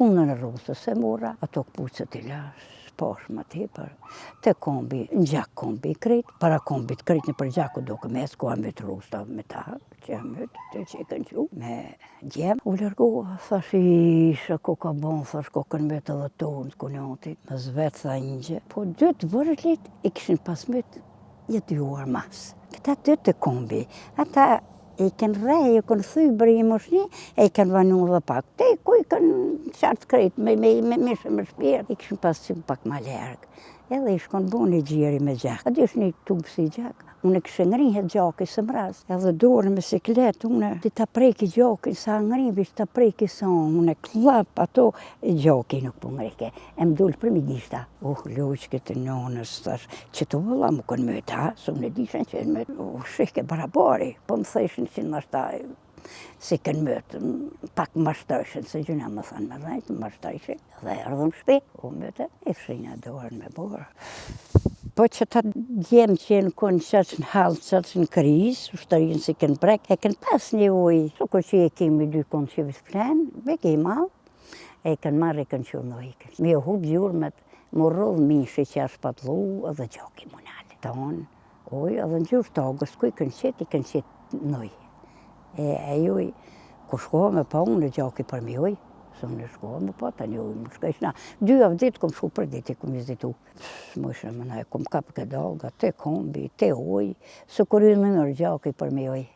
kunën e rrusës e mora, ato këpucët i lash, posh më tepër, te kombi, në gjak kombi i krejt, para kombit krejt në për gjaku do këmes, ku amit rrusta me ta, që amit, të që i kënë qu, me gjem. U lërgova, thash isha, ko ka bon, thash ko kënë me të dhe tonë, ku njotit, më zvetë tha një gjë. Po dytë vërlit i kishin pas mytë jetuar mas. Këta dytë të kombi, ata i kënë rej, i kënë thuj bërë i moshni, e i kënë vanu dhe pak. Te ku i kënë qartë krejt, me mishë më shpirë, i kishin pas që pak ma lërgë. Edhe i shkon bo një gjeri me gjak. A dy është një tubë si gjak. Unë kështë ngrihet gjaki së mraz. Edhe dorë me siklet, unë ti ta preki gjakin, sa ngrivish ta preki sa unë klap ato, gjaki nuk po ngrike. E më dullë për mi gishta. Loqë këtë nonës, thash, që të vëlla më kënë mëtë, ha? Së unë e dishen që në mëtë. Shike barabari, po më theshin që në ashtaj, si kënë mëtë, pak më shtashen, se gjuna më thanë më dhejtë, më shtashen. Dhe ardhëm shpi, u mëtë, e fshinja dorën me borë. Po që ta djemë që në konë qëtë në halë, qëtë në krizë, ushtërinë si kënë prek, e kënë pas një ujë, suko që e kemi dy konë që visë plenë, beke i malë, e kënë marrë e kënë që në ujë. Mi o hubë gjurëmet, më rrëdhë mishë që ashtë patlu, edhe gjoki më nalë. Tonë, ujë, edhe në gjurë tagës, ku i kënë qëtë në ujë. E ujë, ku shkohë me pa unë, gjoki për mi ujë. Së më në shkohë më pa të një ujë, më shkajshna. 2 javë ditë kom shku për ditë, kom vizitu. Më ishë më nëjë, kom kapë këtë dalga, te kombi, te ujë, së kur i në nërë gjoki për mi ujë.